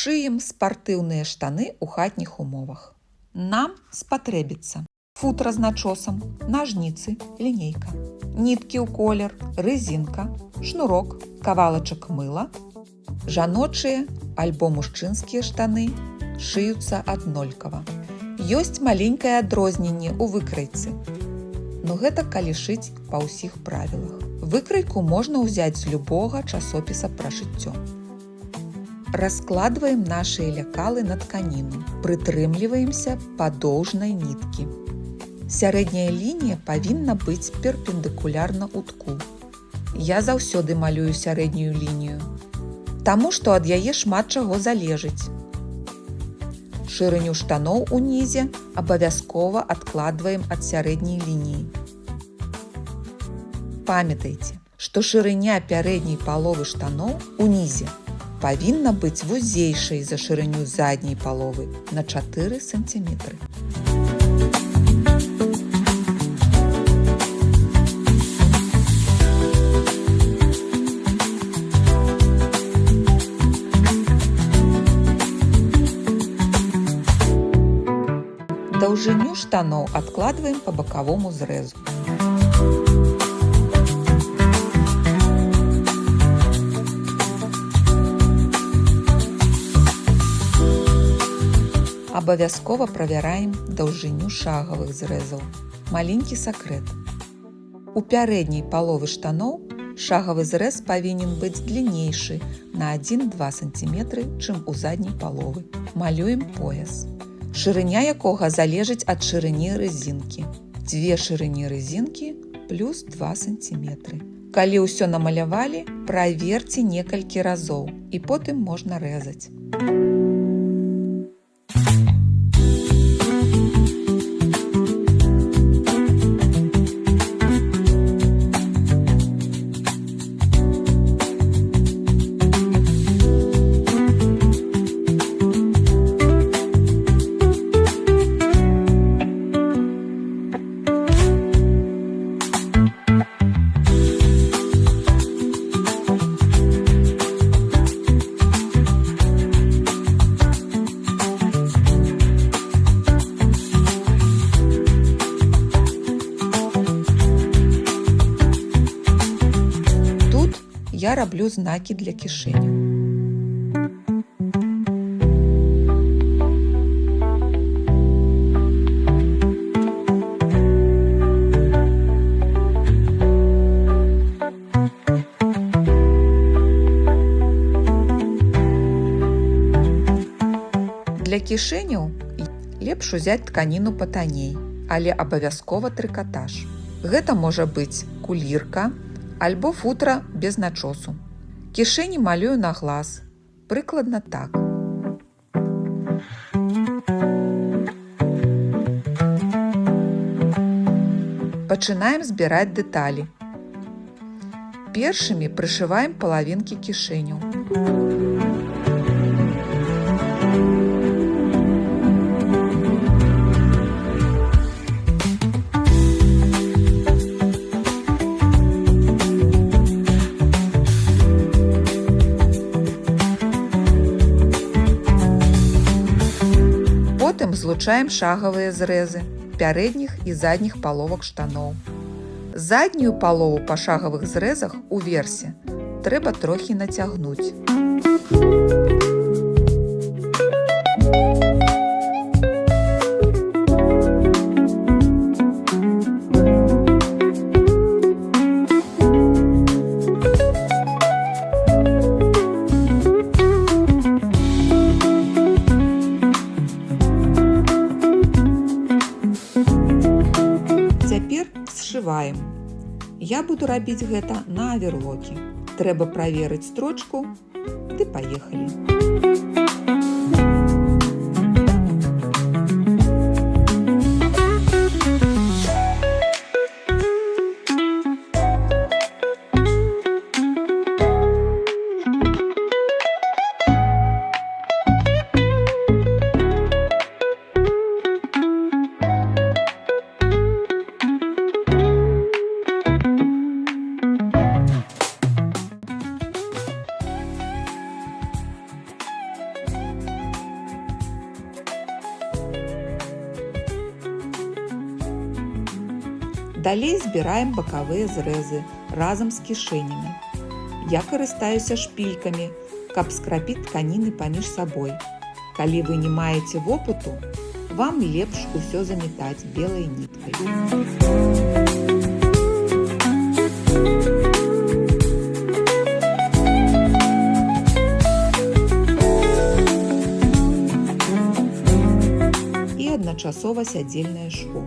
Шыем спартыўныя штаны ў хатніх умовах. Нам спатрэбіцца футра з начосам, нажніцы, лінейка, ніткі ў колер, рэзінка, шнурок, кавалачак мыла. Жаночыя альбо мужчынскія штаны шыюцца аднолькава. Ёсць маленькае адрозненне ў выкрайцы. Но гэта калі шыць па ўсіх правілах. Выкрайку можна ўзяць з любога часопіса пра шыццё. Раскладваем нашыя лекалы на тканіну. Прытрымліваемся падоўжнай ніткі. Сярэдняя лінія павінна быць перпендыкулярна ўтку. Я заўсёды малюю сярэднюю лінію, таму што ад яе шмат чаго залежыць. Шырыню штаноў унізе абавязкова адкладваем ад сярэдняй лініі. Памятайце, што шырыня пярэдняй паловы штаноў унізе павінна быць вузейшай за шырыню задняй паловы на 4 см. Даўжыню штаноў адкладваем па бакавому зрэзу. Абавязкова правяраем даўжыню шагавых зрэзаў. Маленькі сакрэт. У пярэдняй паловы штаноў шагавы зрэз павінен быць дліннейшы на 1-2 см, чым у задняй паловы. Малюем пояс, шырыня якога залежыць ад шырыні рэзінкі. 2 шырыні рэзінкі плюс 2 см. Калі ўсё намалявалі, праверце некалькі разоў і потым можна рэзаць. Я раблю знакі для кішэняў. Для кішэняў лепш узяць тканіну патанней, але абавязкова трыкатаж. Гэта можа быць кулірка, альбо футра без начосу. Кішэні малюю на глаз, прыкладна так. Пачынаем збіраць дэталі. Першымі прышываем палавінкі кішэняў. Потым злучаем шагавыя зрэзы пярэдніх і задніх паловак штаноў. Заднюю палову па шагавых зрэзах уверсе трэба трохі нацягнуць. Цяпер сшываем. Я буду рабіць гэта на аверлоке. Трэба праверыць строчку, ды паехалі. Далей збіраем бакавыя зрэзы разам з кішэнямі. Я карыстаюся шпількамі, каб скрапіць тканіны паміж сабой. Калі вы не маеце вопыту, вам лепш усё замятаць белай ніткай. І адначасова сядзельнае шво.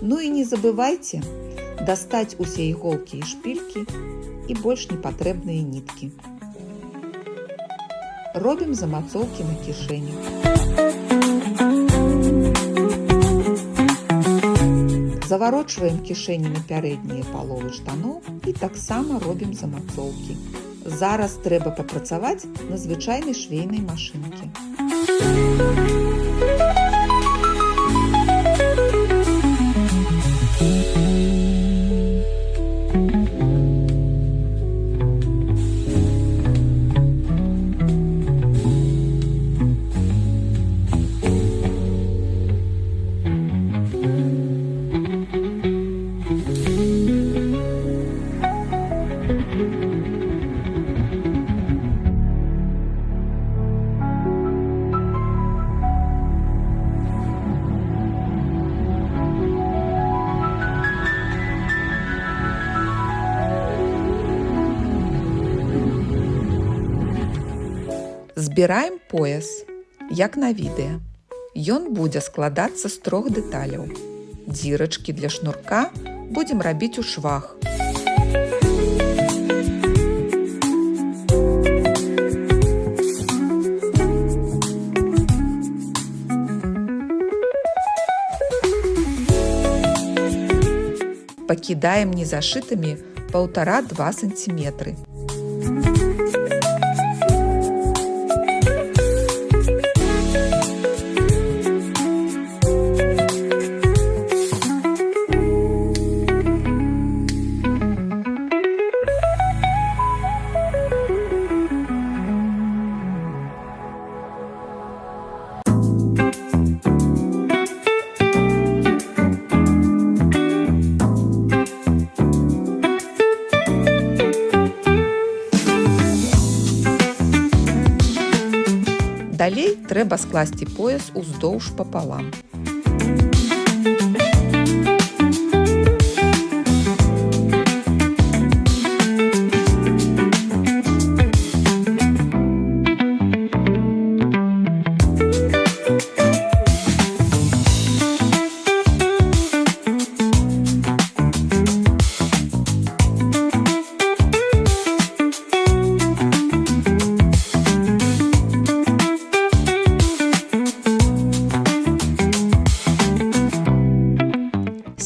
Ну і не забывайце дастаць усе іголкі і шпількі і больш непатрэбныя ніткі. Робім замацоўкі на кішэнях. Заварочваем кішэні на пярэднія паловы штаноў і таксама робім замацоўкі. Зараз трэба папрацаваць на звычайнай швейнай машынкі. Збіраем пояс, як на відэа. Ён будзе складацца з 3 дэталяў. Дзірачкі для шнурка будзем рабіць у швах. Пакідаем незашытымі 1,5–2 сантиметры. Далей трэба скласці пояс уздоўж папалам.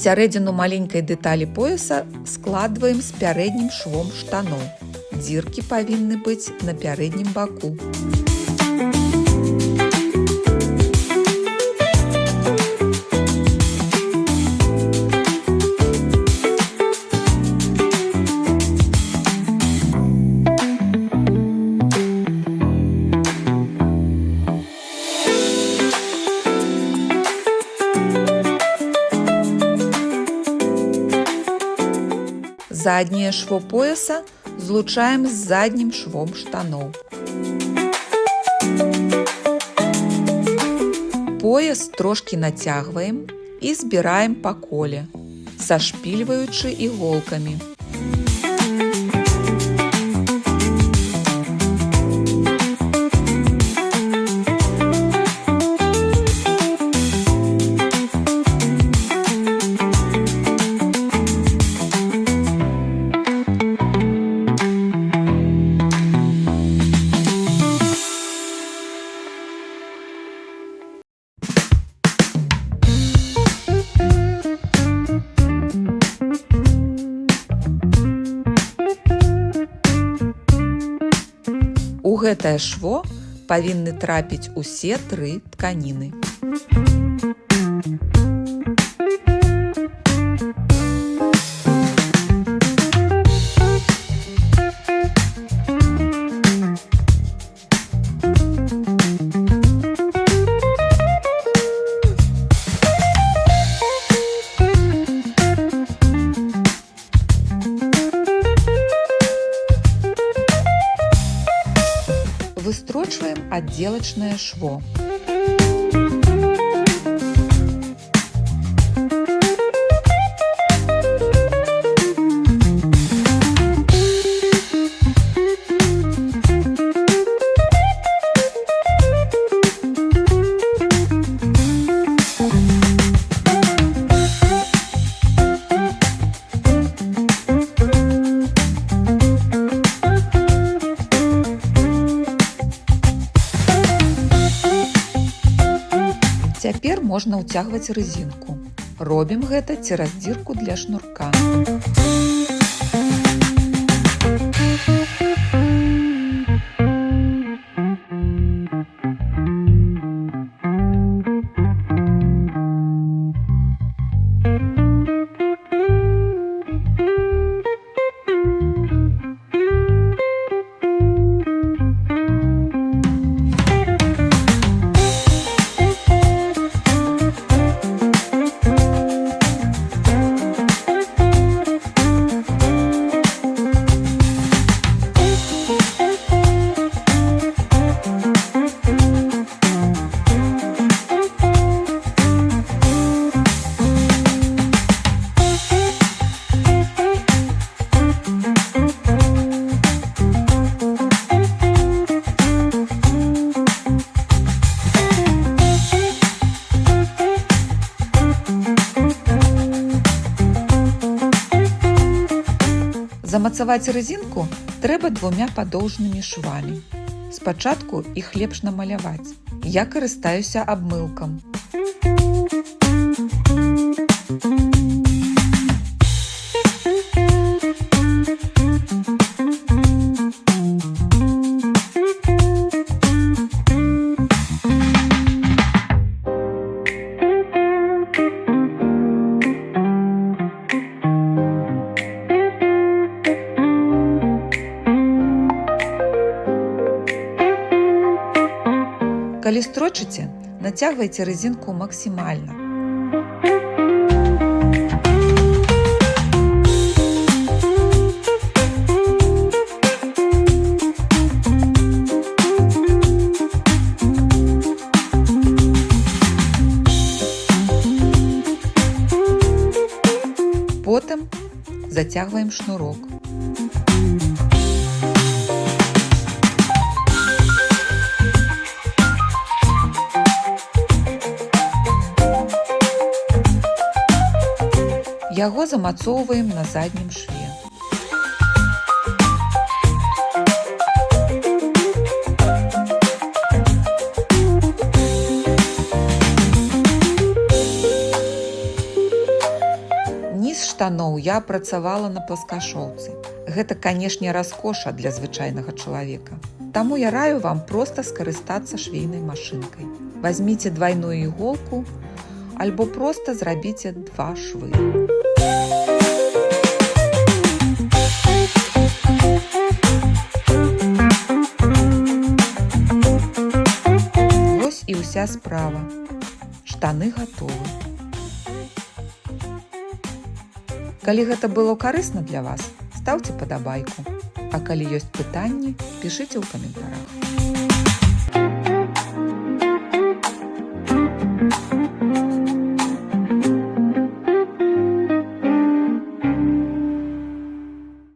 Сярэдзіну маленькай дэталі пояса складваем з пярэднім швом штаноў. Дзіркі павінны быць на пярэднім баку. Задняе шво пояса злучаем з заднім швом штаноў. Пояс трошкі нацягваем і збіраем па коле. зашпільваючы іголкамі. У гэтае шво павінны трапіць усе 3 тканіны. Выстрочваем аддзелачнае шво. Цяпер можна ўцягваць рэзінку. Робім гэта цераз дзірку для шнурка. Замацаваць рэзінку трэба 2 падоўжнымі швамі. Спачатку іх лепш намаляваць. Я карыстаюся абмылкам. Калі строчыце, нацягвайце рэзінку максімальна. Потым зацягваем шнурок. Яго замацоўваем на заднім шве. Низ штаноў я працавала на пласкашоўцы. Гэта, канешне, раскоша для звычайнага чалавека. Таму я раю вам проста скарыстацца швейнай машынкай. Вазьміце двайную іголку альбо проста зрабіце 2 швы. Вось і ўся справа. Штаны гатовы. Калі гэта было карысна для вас, стаўце падабайку. А калі ёсць пытанні, пішыце ў каментарах.